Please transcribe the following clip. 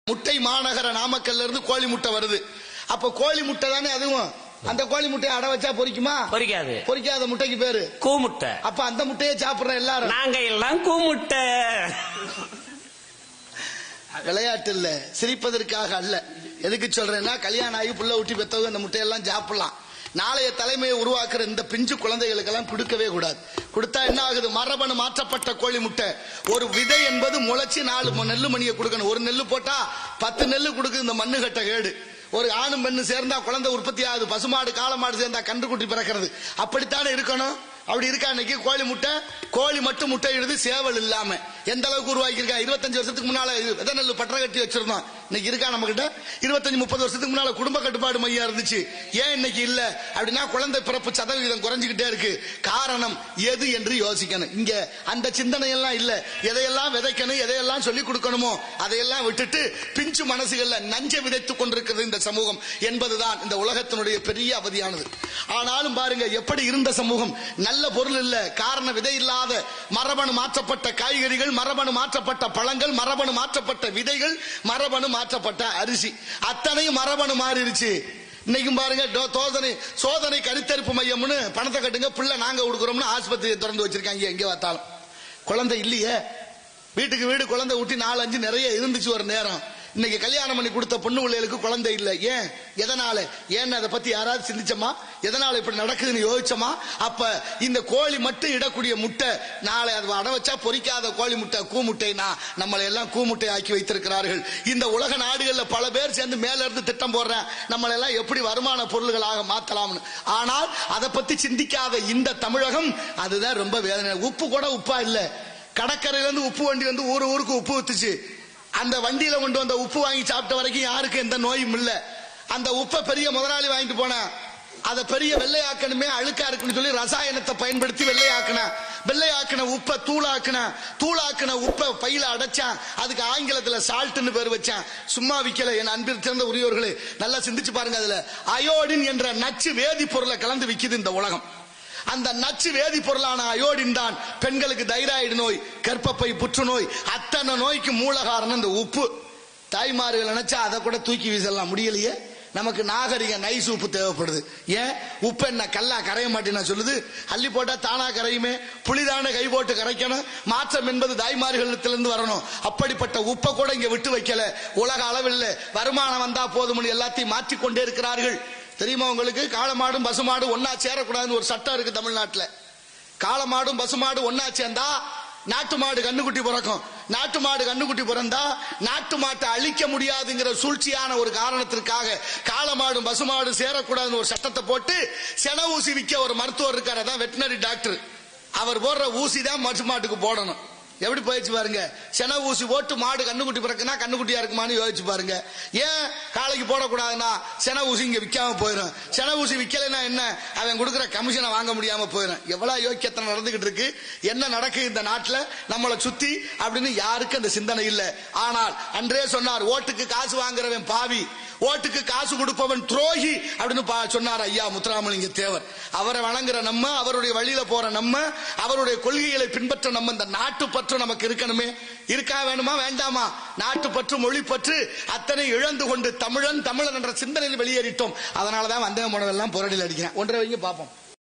முட்டை மாநகர நாமக்கல்ல இருந்து கோழி முட்டை வருது. அப்ப கோழி முட்டை தானே அதுவும். அந்த கோழி முட்டையை அடை வச்சா பொரிக்குமா? பொரிக்காது. பொரிக்காத முட்டைக்கு பேரு கூமுட்டை. அப்ப அந்த முட்டையை சாப்பிடுற எல்லாரும் நாங்க எல்லாம் கூமுட்டை. விளையாட்டு இல்ல, சிரிப்பதற்காக அல்ல. எதுக்கு சொல்றேன்னா, கல்யாணம் ஆகி புள்ள ஊட்டி பெத்தவங்க அந்த முட்டையெல்லாம் சாப்பிடலாம். நாளைய தலைமையை உருவாக்குற இந்த பிஞ்சு குழந்தைகளுக்கெல்லாம் கொடுக்கவே கூடாது. கொடுத்தா என்ன ஆகுது? மரபணு மாற்றப்பட்ட கோழி முட்டை. ஒரு விதை என்பது முளைச்சு 4 நெல்லு மணியை கொடுக்கணும். ஒரு நெல்லு போட்டா 10 நெல்லு கொடுக்குது இந்த மண்ணு கட்ட கேடு. ஒரு ஆணும் பெண்ணு சேர்ந்தா குழந்தை உற்பத்தி ஆகுது. பசுமாடு காளமாடு சேர்ந்தா கன்றுக்குட்டி பிறக்கிறது. அப்படித்தானே இருக்கணும். அப்படி இருக்கா இன்னைக்கு கோழி முட்டை? கோழி மட்டும் முட்டை இடுது, சேவல் இல்லாம. எந்த அளவுக்கு உருவாக்கி இருக்கா? 25 வருஷத்துக்கு முன்னால விதை நெல் பற்ற கட்டி வச்சிருந்தோம். இன்னைக்கு இருக்கா நம்ம கிட்ட? 25-30 வருஷத்துக்கு முன்னால குடும்ப கட்டுப்பாடு மையம் இருந்துச்சு. ஏன் இன்னைக்கு இல்ல அப்படின்னா, குழந்தை பிறப்பு சதவீதம் குறைஞ்சுக்கிட்டே இருக்கு. காரணம் எது என்று யோசிக்கணும். இங்க அந்த சிந்தனை எல்லாம் இல்ல. எதையெல்லாம் விதைக்கணும், எதையெல்லாம் சொல்லிக் கொடுக்கணுமோ அதையெல்லாம் விட்டுட்டு பிஞ்சு மனசுகள்ல நஞ்சை விதைத்துக் கொண்டிருக்கிறது இந்த சமூகம் என்பதுதான் இந்த உலகத்தினுடைய பெரிய அவதியானது. ஆனாலும் பாருங்க, எப்படி இருந்த சமூகம். நல்ல பொருள் இல்ல, காரண விதை இல்லாத மரபணு மாற்றப்பட்ட காய்கறிகள், மரபணு மாற்றப்பட்ட பழங்கள், மரபணு மாற்றப்பட்ட விதைகள், மரபணு மாற்றப்பட்ட அரிசி, அத்தனையும் மரபணு மாறிடுச்சு. இன்னைக்கும் பாருங்க, சோதனை கருத்தரிப்பு மையம்னு பணத்தை கட்டுங்க, பிள்ளை நாங்க கொடுக்குறோம்னு ஆஸ்பத்திரியை திறந்து வச்சிருக்காங்க. எங்க பார்த்தாலும் குழந்தை இல்லையே. வீட்டுக்கு வீடு குழந்தை ஊட்டி 4-5 நிறைய இருந்துச்சு ஒரு நேரம். இன்னைக்கு கல்யாணம் பண்ணி கொடுத்த பொண்ணு பிள்ளைகளுக்கு குழந்தை இல்லை. ஏன்? எதனால? ஏன்னு அதை பத்தி யாராவது சிந்திச்சோமா? எதனால இப்படி நடக்குதுன்னு யோசிச்சோமா? அப்ப இந்த கோழி மட்டும் இடக்கூடிய முட்டை, நாளை அது அடை வச்சா பொரிக்காத கோழி முட்டை, கூமுட்டைனா நம்மளை எல்லாம் கூமுட்டை ஆக்கி வைத்திருக்கிறார்கள். இந்த உலக நாடுகள்ல பல பேர் சேர்ந்து மேல இருந்து திட்டம் போடுறேன், நம்மளை எல்லாம் எப்படி வருமான பொருள்களாக மாத்தலாம்னு. ஆனால் அதை பத்தி சிந்திக்காத இந்த தமிழகம், அதுதான் ரொம்ப வேதனை. உப்பு கூட உப்பா இல்ல. கடற்கரையில இருந்து உப்பு வண்டி வந்து ஊருக்கு உப்பு வித்துச்சு. அந்த வண்டியில கொண்டு வந்த உப்பு வாங்கி சாப்பிட்ட வரைக்கும் யாருக்கும் எந்த நோயும் இல்ல. அந்த உப்பை பெரிய முதலாளி வாங்கிட்டு போன, அதை பெரிய வெள்ளையாக்கணுமே, அழுக்கா இருக்குன்னு சொல்லி ரசாயனத்தை பயன்படுத்தி வெள்ளையாக்கின உப்பை தூளாக்கின உப்பை பையில அடைச்சான். அதுக்கு ஆங்கிலத்துல சால்ட்னு பேர் வச்சான். சும்மா விக்கல. என் அன்பில் சேர்ந்த உரியவர்களே, நல்லா சிந்திச்சு பாருங்க. அதுல அயோடின் என்ற நச்சு வேதிப்பொருளை கலந்து விக்குது இந்த உலகம். அந்த நச்சு வேதிப்பொருளான அயோடின் தான் பெண்களுக்கு தைராய்டு நோய், கர்ப்பப்பை புற்றுநோய், அத்தனை நோய்க்கு மூல காரணம் இந்த உப்பு. தாய்மார்கள் நினைச்சா அதை கூட தூக்கி வீசலாம், முடியலையே. நமக்கு நாகரிக நைஸ் உப்பு தேவைப்படுது. ஏன்? உப்பு என்ன கல்லா கரைய மாட்டேன்னா சொல்லுது? அள்ளி போட்டா தானா கரையுமே. புளிதான கை போட்டு கரைக்கணும். மாற்றம் என்பது தாய்மார்களிடத்திலிருந்து வரணும். அப்படிப்பட்ட உப்பை கூட இங்க விட்டு வைக்கல. உலக அளவில் வருமானம் வந்தா போதும் எல்லாத்தையும் மாற்றிக்கொண்டே இருக்கிறார்கள். தெரியுமா உங்களுக்கு? காளமாடும் பசுமாடு ஒன்னா சேரக்கூடாதுன்னு ஒரு சட்டம் இருக்கு தமிழ்நாட்டில். காளமாடும் பசுமாடு ஒன்னா சேர்ந்தா நாட்டு மாடு கண்ணுக்குட்டி பிறக்கும். நாட்டு மாடு கண்ணுக்குட்டி பிறந்தா நாட்டு மாட்டை அழிக்க முடியாதுங்கிற சூழ்ச்சியான ஒரு காரணத்திற்காக காளமாடும் பசுமாடு சேரக்கூடாதுன்னு ஒரு சட்டத்தை போட்டு சென ஊசி விற்க ஒரு மருத்துவர் இருக்காரு, அதான் வெட்டினரி டாக்டர். அவர் போடுற ஊசி தான் பசுமாட்டுக்கு போடணும். எப்படி போயிடுச்சு பாருங்க. சென ஊசி போட்டு மாடு கண்ணுக்குட்டி பிறக்குன்னா கண்ணுக்குட்டியா இருக்குமான்னு யோசிச்சு பாருங்க. ஏன் காளைக்கு போடக்கூடாதுன்னா சென ஊசி இங்க விற்காம போயிடும். சென ஊசி விற்கலைன்னா என்ன? அவன் கொடுக்குற கமிஷனை வாங்க முடியாம போயிடும். எவ்வளவு யோக்கியத்தனை நடந்துகிட்டு இருக்கு. என்ன நடக்குது இந்த நாட்டுல நம்மளை சுத்தி அப்படின்னு யாருக்கு அந்த சிந்தனை இல்லை. ஆனால் அன்றே சொன்னார், ஓட்டுக்கு காசு வாங்குறவன் பாவி, ஓட்டுக்கு காசு கொடுப்பவன் துரோகி அப்படின்னு சொன்னார் ஐயா முத்துராமலிங்க தேவர். அவரை வணங்குற நம்ம, அவருடைய வழியில போற நம்ம, அவருடைய கொள்கைகளை பின்பற்ற நம்ம, இந்த நாட்டு பற்று நமக்கு இருக்கணுமே. இருக்கா வேணுமா வேண்டாமா? நாட்டு பற்று, மொழி பற்று அத்தனை இழந்து கொண்டு தமிழன் என்ற சிந்தனையில் வெளியேறிட்டோம். அதனாலதான் வந்தே போனதெல்லாம் புரடியில் அடிக்கிறேன். ஒன்றை வைங்க பார்ப்போம்.